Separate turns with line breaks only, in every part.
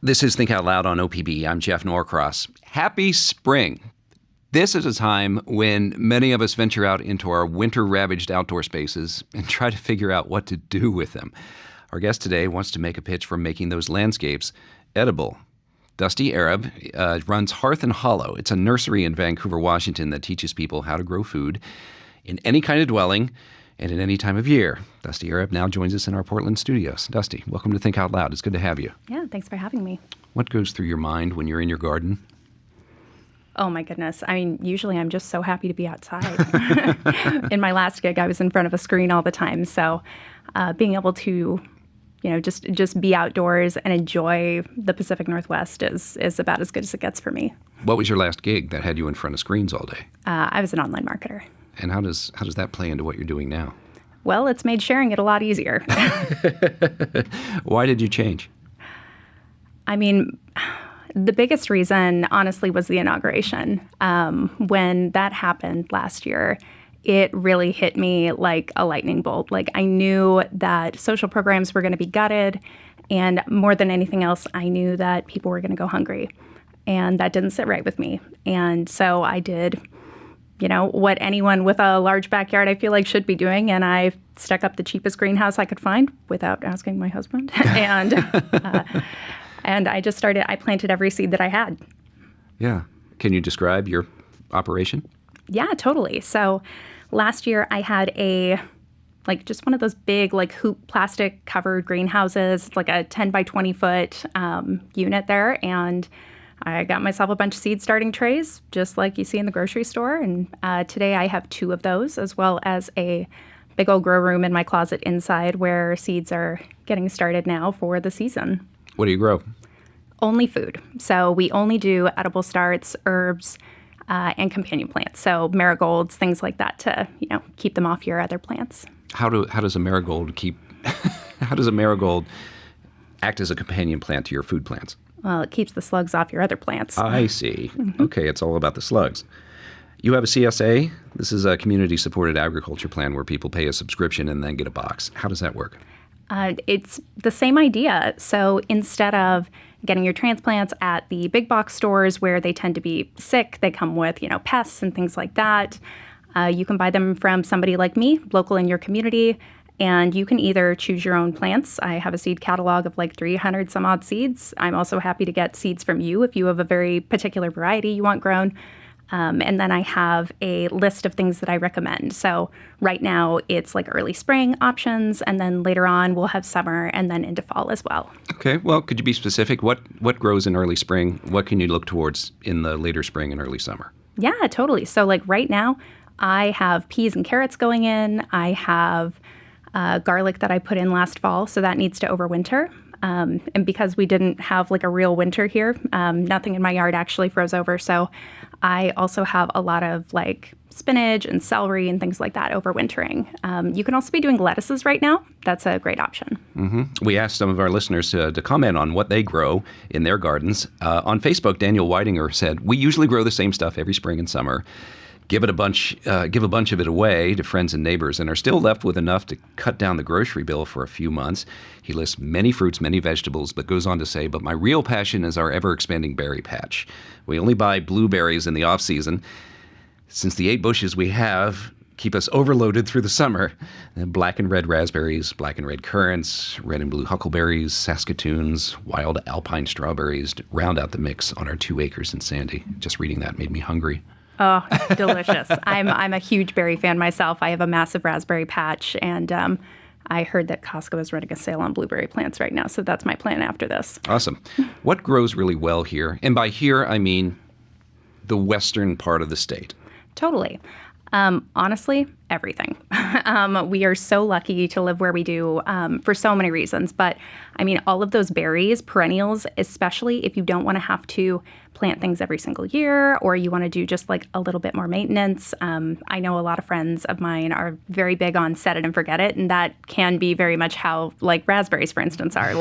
This is Think Out Loud on OPB. I'm Jeff Norcross. Happy spring. This is a time when many of us venture out into our winter-ravaged outdoor spaces and try to figure out what to do with them. Our guest today wants to make a pitch for making those landscapes edible. Dusty Arab runs Hearth and Hollow. It's a nursery in Vancouver, Washington that teaches people how to grow food in any kind of dwelling and in any time of year. Dusty Arab now joins us in our Portland studios. Dusty, welcome to Think Out Loud. It's good to have you.
Yeah, thanks for having me.
What goes through your mind when you're in your garden?
Oh my goodness. I mean, usually I'm just so happy to be outside. In my last gig, I was in front of a screen all the time. So being able to, just be outdoors and enjoy the Pacific Northwest is about as good as it gets for me.
What was your last gig that had you in front of screens all day?
I was an online marketer.
And how does that play into what you're doing now?
Well, it's made sharing it a lot easier.
Why did you change?
I mean, the biggest reason, honestly, was the inauguration. When that happened last year, it really hit me like a lightning bolt. Like, I knew that social programs were going to be gutted, and more than anything else, I knew that people were going to go hungry. And that didn't sit right with me. And so I did what anyone with a large backyard I feel like should be doing. And I stuck up the cheapest greenhouse I could find without asking my husband. And I planted every seed that I had. Yeah.
Can you describe your operation?
Yeah, totally. So last year I had just one of those big hoop plastic covered greenhouses. It's like a 10 by 20 foot unit there. And I got myself a bunch of seed starting trays, just like you see in the grocery store. And today I have 2 of those, as well as a big old grow room in my closet inside where seeds are getting started now for the season.
What do you grow?
Only food. So we only do edible starts, herbs, and companion plants. So marigolds, things like that to, keep them off your other plants.
How does a marigold how does a marigold act as a companion plant to your food plants?
Well, it keeps the slugs off your other plants.
I see. Mm-hmm. Okay, it's all about the slugs. You have a CSA. This is a community-supported agriculture plan where people pay a subscription and then get a box. How does that work?
It's the same idea. So instead of getting your transplants at the big box stores where they tend to be sick, they come with, pests and things like that. You can buy them from somebody like me, local in your community. And you can either choose your own plants. I have a seed catalog of 300 some odd seeds. I'm also happy to get seeds from you if you have a very particular variety you want grown. And then I have a list of things that I recommend. So right now it's early spring options, and then later on we'll have summer and then into fall as well.
Okay, well, could you be specific? What grows in early spring? What can you look towards in the later spring and early summer?
Yeah, totally. So right now I have peas and carrots going in. I have garlic that I put in last fall, so that needs to overwinter. And because we didn't have a real winter here, nothing in my yard actually froze over. So I also have a lot of spinach and celery and things like that overwintering. You can also be doing lettuces right now. That's a great option.
Mm-hmm. We asked some of our listeners to comment on what they grow in their gardens. On Facebook, Daniel Weidinger said, "We usually grow the same stuff every spring and summer. Give a bunch of it away to friends and neighbors, and are still left with enough to cut down the grocery bill for a few months." He lists many fruits, many vegetables, but goes on to say, "But my real passion is our ever-expanding berry patch. We only buy blueberries in the off-season, since the 8 bushes we have keep us overloaded through the summer. Black and red raspberries, black and red currants, red and blue huckleberries, saskatoons, wild alpine strawberries round out the mix on our 2 acres in Sandy." Just reading that made me hungry.
Oh, delicious. I'm a huge berry fan myself. I have a massive raspberry patch, and I heard that Costco is running a sale on blueberry plants right now, so that's my plan after this.
Awesome. What grows really well here? And by here, I mean the western part of the state.
Totally. Honestly, everything. We are so lucky to live where we do for so many reasons. But I mean, all of those berries, perennials, especially if you don't want to have to plant things every single year, or you want to do just a little bit more maintenance. I know a lot of friends of mine are very big on set it and forget it. And that can be very much how raspberries, for instance, are.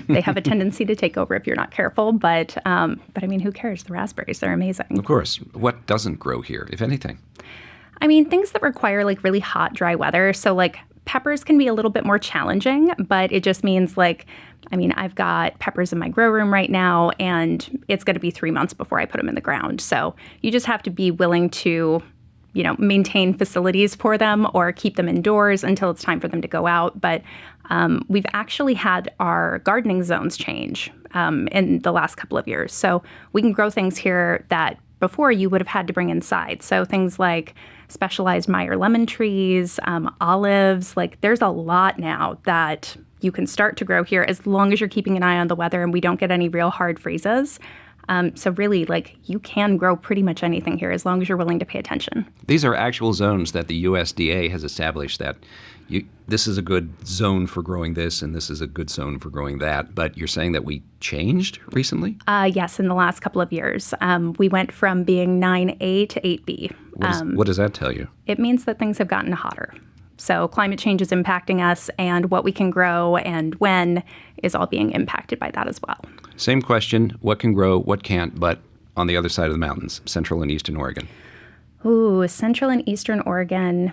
They have a tendency to take over if you're not careful. But I mean, who cares? The raspberries, they're amazing.
Of course. What doesn't grow here, if anything?
I mean, things that require really hot, dry weather. So peppers can be a little bit more challenging, but it just means I've got peppers in my grow room right now, and it's going to be 3 months before I put them in the ground. So you just have to be willing to, maintain facilities for them or keep them indoors until it's time for them to go out. But we've actually had our gardening zones change in the last couple of years. So we can grow things here that before you would have had to bring inside. So things like specialized Meyer lemon trees, olives, there's a lot now that you can start to grow here as long as you're keeping an eye on the weather and we don't get any real hard freezes. So really, you can grow pretty much anything here as long as you're willing to pay attention.
These are actual zones that the USDA has established that this is a good zone for growing this and this is a good zone for growing that. But you're saying that we changed recently?
Yes, in the last couple of years. We went from being 9A to 8B.
What does that tell you?
It means that things have gotten hotter. So climate change is impacting us, and what we can grow and when is all being impacted by that as well.
Same question, what can grow, what can't, but on the other side of the mountains, Central and Eastern Oregon.
Ooh, Central and Eastern Oregon.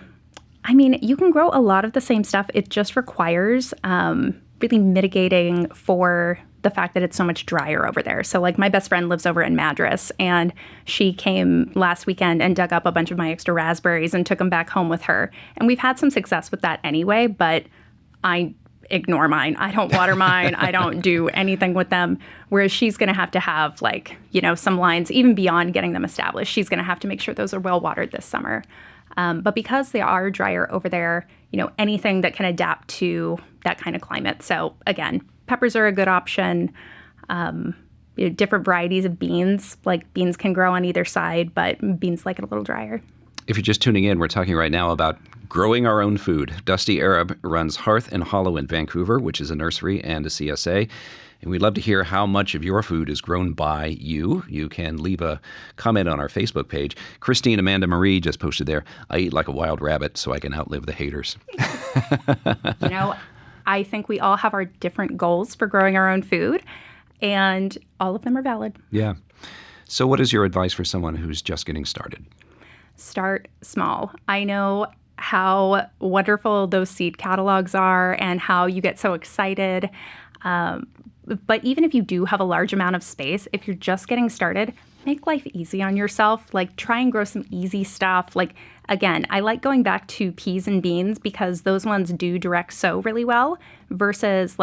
You can grow a lot of the same stuff. It just requires really mitigating for the fact that it's so much drier over there. So my best friend lives over in Madras, and she came last weekend and dug up a bunch of my extra raspberries and took them back home with her. And we've had some success with that anyway, but I ignore mine. I don't water mine. I don't do anything with them. Whereas she's going to have some lines even beyond getting them established. She's going to have to make sure those are well watered this summer. But because they are drier over there, anything that can adapt to that kind of climate. So again, peppers are a good option. Different varieties of beans, beans can grow on either side, but beans like it a little drier.
If you're just tuning in, we're talking right now about growing our own food. Dusty Arab runs Hearth and Hollow in Vancouver, which is a nursery and a CSA. And we'd love to hear how much of your food is grown by you. You can leave a comment on our Facebook page. Christine Amanda Marie just posted there, I eat like a wild rabbit so I can outlive the haters.
I think we all have our different goals for growing our own food, and all of them are valid.
Yeah. So what is your advice for someone who's just getting started?
Start small. I know how wonderful those seed catalogs are and how you get so excited. But even if you do have a large amount of space, if you're just getting started, make life easy on yourself. Try and grow some easy stuff. Again, I like going back to peas and beans because those ones do direct sow really well versus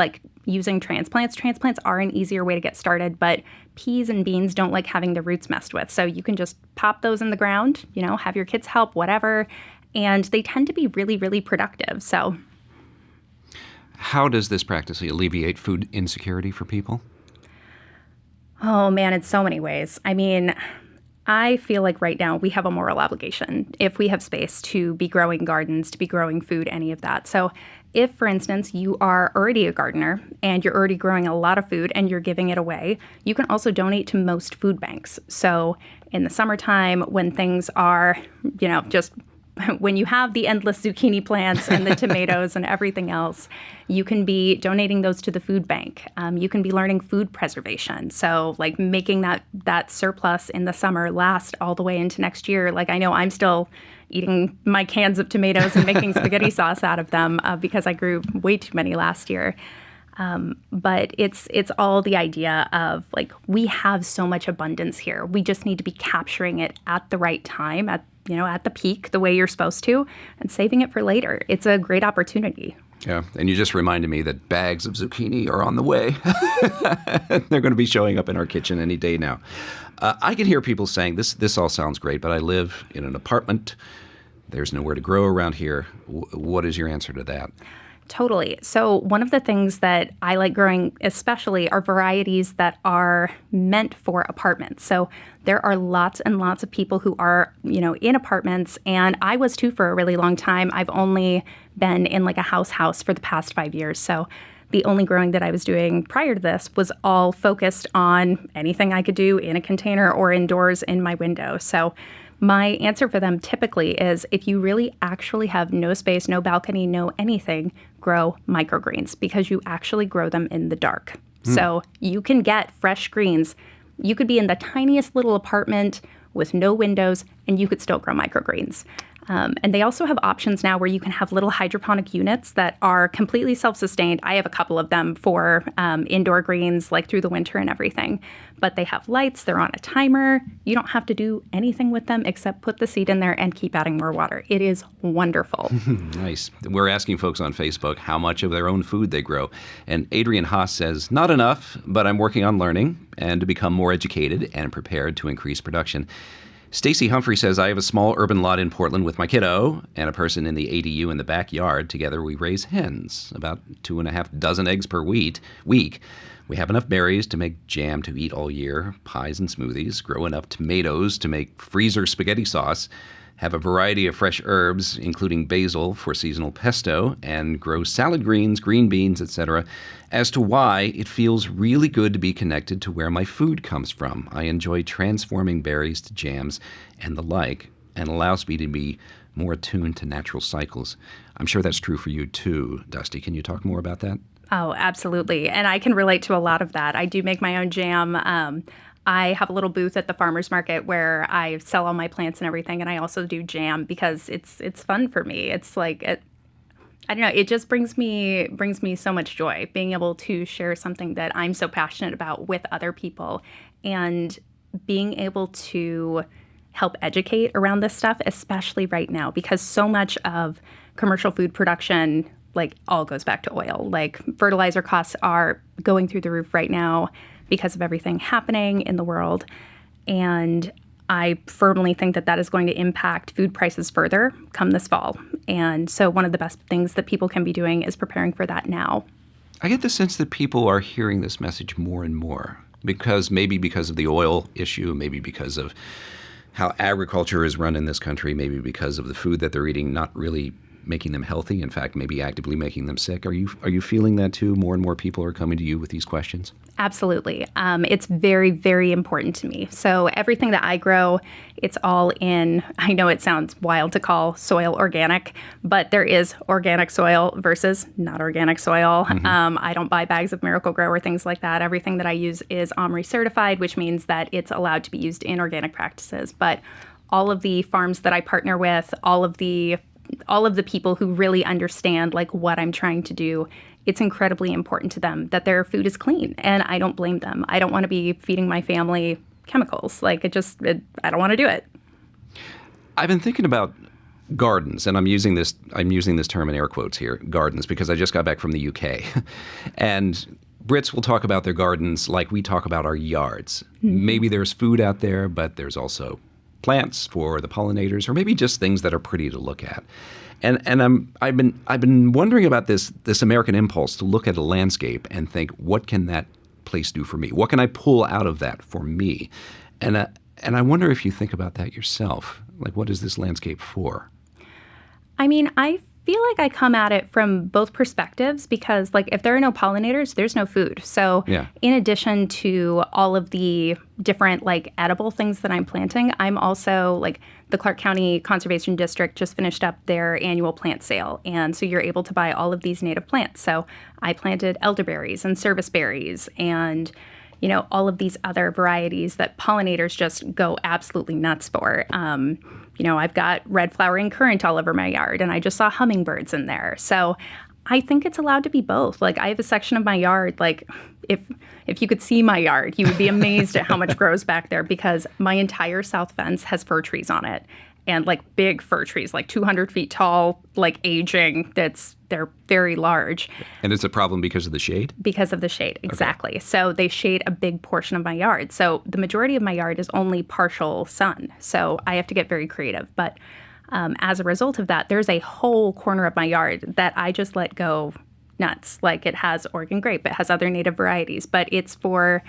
using transplants. Transplants are an easier way to get started, but peas and beans don't like having the roots messed with. So you can just pop those in the ground, have your kids help, whatever. And they tend to be really, really productive. So
how does this practice alleviate food insecurity for people?
Oh, man, in so many ways. I feel like right now we have a moral obligation if we have space to be growing gardens, to be growing food, any of that. So if, for instance, you are already a gardener and you're already growing a lot of food and you're giving it away, you can also donate to most food banks. So in the summertime when things are, just when you have the endless zucchini plants and the tomatoes and everything else, you can be donating those to the food bank. You can be learning food preservation. So making that surplus in the summer last all the way into next year. I know I'm still eating my cans of tomatoes and making spaghetti sauce out of them because I grew way too many last year. But it's all the idea of we have so much abundance here. We just need to be capturing it at the right time, at the peak, the way you're supposed to, and saving it for later. It's a great opportunity.
Yeah, and you just reminded me that bags of zucchini are on the way. They're going to be showing up in our kitchen any day now. I can hear people saying, this all sounds great, but I live in an apartment. There's nowhere to grow around here. What is your answer to that?
Totally. So one of the things that I like growing especially are varieties that are meant for apartments. So there are lots and lots of people who are, in apartments, and I was too for a really long time. I've only been in a house for the past 5 years. So the only growing that I was doing prior to this was all focused on anything I could do in a container or indoors in my window. So my answer for them typically is if you really actually have no space, no balcony, no anything, grow microgreens because you actually grow them in the dark. So you can get fresh greens. You could be in the tiniest little apartment with no windows and you could still grow microgreens. And they also have options now where you can have little hydroponic units that are completely self-sustained. I have a couple of them for indoor greens, like through the winter and everything. But they have lights. They're on a timer. You don't have to do anything with them except put the seed in there and keep adding more water. It is wonderful.
Nice. We're asking folks on Facebook how much of their own food they grow. And Adrian Haas says, not enough, but I'm working on learning and to become more educated and prepared to increase production. Stacy Humphrey says, I have a small urban lot in Portland with my kiddo and a person in the ADU in the backyard. Together we raise hens, about 2.5 dozen eggs per week. We have enough berries to make jam to eat all year, pies and smoothies, grow enough tomatoes to make freezer spaghetti sauce, have a variety of fresh herbs, including basil for seasonal pesto, and grow salad greens, green beans, etc. As to why, it feels really good to be connected to where my food comes from. I enjoy transforming berries to jams and the like, and allows me to be more attuned to natural cycles. I'm sure that's true for you too, Dusty. Can you talk more about that?
Oh, absolutely. And I can relate to a lot of that. I do make my own jam. I have a little booth at the farmer's market where I sell all my plants and everything, and I also do jam because it's fun for me. It's like I don't know, it just brings me so much joy being able to share something that I'm so passionate about with other people, and being able to help educate around this stuff, especially right now, because so much of commercial food production like all goes back to oil. Like fertilizer costs are going through the roof right now because of everything happening in the world. And I firmly think that that is going to impact food prices further come this fall. And so one of the best things that people can be doing is preparing for that now.
I get the sense that people are hearing this message more and more because of the oil issue, maybe because of how agriculture is run in this country, maybe because of the food that they're eating not really making them healthy, in fact, maybe actively making them sick. Are you feeling that too? More and more people are coming to you with these questions?
Absolutely. It's very, very important to me. So everything that I grow, it's all in, I know it sounds wild to call soil organic, but there is organic soil versus not organic soil. Mm-hmm. I don't buy bags of Miracle-Gro or things like that. Everything that I use is OMRI certified, which means that it's allowed to be used in organic practices. But all of the farms that I partner with, all of the people who really understand like what I'm trying to do, it's incredibly important to them that their food is clean, and I don't blame them. I don't want to be feeding my family chemicals. Like I don't want to do it.
I've been thinking about gardens, and I'm using this term in air quotes here, gardens, because I just got back from the UK. And Brits will talk about their gardens like we talk about our yards. Mm-hmm. Maybe there's food out there, but there's also plants for the pollinators, or maybe just things that are pretty to look at. And I've been wondering about this American impulse to look at a landscape and think, what can that place do for me? What can I pull out of that for me? And I wonder if you think about that yourself. Like, what is this landscape for?
I mean, I feel like I come at it from both perspectives because, like, if there are no pollinators, there's no food. So in addition to all of the different, like, edible things that I'm planting, I'm also, like, the Clark County Conservation District just finished up their annual plant sale. And so you're able to buy all of these native plants. So I planted elderberries and serviceberries and, you know, all of these other varieties that pollinators just go absolutely nuts for. You know, I've got red flowering currant all over my yard, and I just saw hummingbirds in there. So I think it's allowed to be both. Like, I have a section of my yard, like, if you could see my yard, you would be amazed at how much grows back there, because my entire south fence has fir trees on it. And, like, big fir trees, like 200 feet tall, like, aging. They're very large.
And it's a problem because of the shade?
Because of the shade, exactly. Okay. So they shade a big portion of my yard. So the majority of my yard is only partial sun. So I have to get very creative. But as a result of that, there's a whole corner of my yard that I just let go nuts. Like, it has Oregon grape, it has other native varieties, but it's for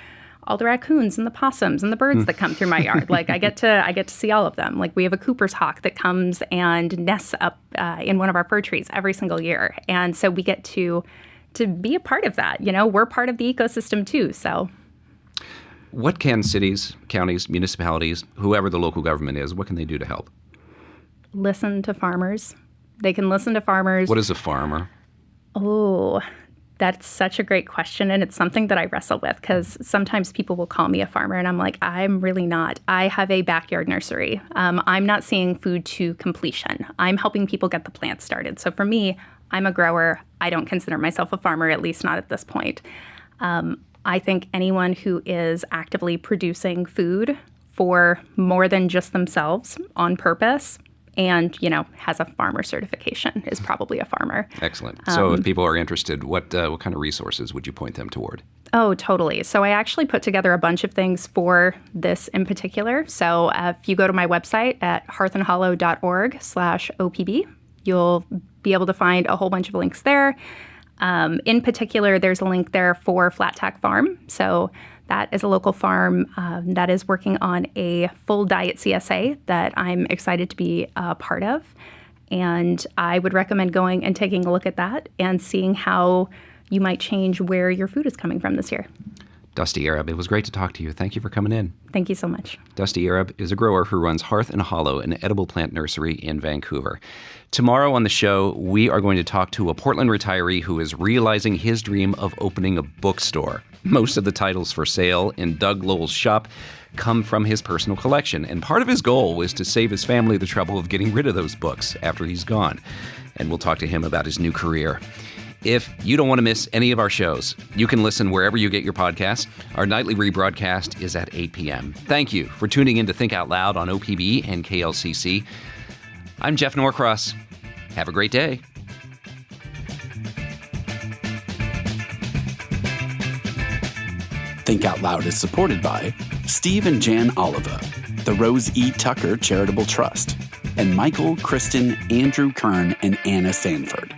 all the raccoons and the possums and the birds that come through my yard. Like, I get to see all of them. Like, we have a Cooper's hawk that comes and nests up in one of our fir trees every single year. And so we get to be a part of that. You know, we're part of the ecosystem too. So
what can cities, counties, municipalities, whoever the local government is, what can they do to help?
Listen to farmers. They can listen to farmers.
What is a farmer?
Oh, That's such a great question, and it's something that I wrestle with because sometimes people will call me a farmer, and I'm like, I'm really not. I have a backyard nursery. I'm not seeing food to completion. I'm helping people get the plants started. So for me, I'm a grower. I don't consider myself a farmer, at least not at this point. I think anyone who is actively producing food for more than just themselves on purpose and, has a farmer certification is probably a farmer.
Excellent. So if people are interested, what kind of resources would you point them toward?
Oh, totally. So I actually put together a bunch of things for this in particular. So if you go to my website at hearthandhollow.org/OPB, you'll be able to find a whole bunch of links there. In particular, there's a link there for Flat Tack Farm. So that is a local farm that is working on a full diet CSA that I'm excited to be a part of. And I would recommend going and taking a look at that and seeing how you might change where your food is coming from this year.
Dusty Arab, it was great to talk to you. Thank you for coming in.
Thank you so much.
Dusty Arab is a grower who runs Hearth and Hollow, an edible plant nursery in Vancouver. Tomorrow on the show, we are going to talk to a Portland retiree who is realizing his dream of opening a bookstore. Most of the titles for sale in Doug Lowell's shop come from his personal collection, and part of his goal was to save his family the trouble of getting rid of those books after he's gone. And we'll talk to him about his new career. If you don't want to miss any of our shows, you can listen wherever you get your podcasts. Our nightly rebroadcast is at 8 p.m. Thank you for tuning in to Think Out Loud on OPB and KLCC. I'm Jeff Norcross. Have a great day.
Think Out Loud is supported by Steve and Jan Oliva, the Rose E. Tucker Charitable Trust, and Michael, Kristen, Andrew Kern, and Anna Sanford.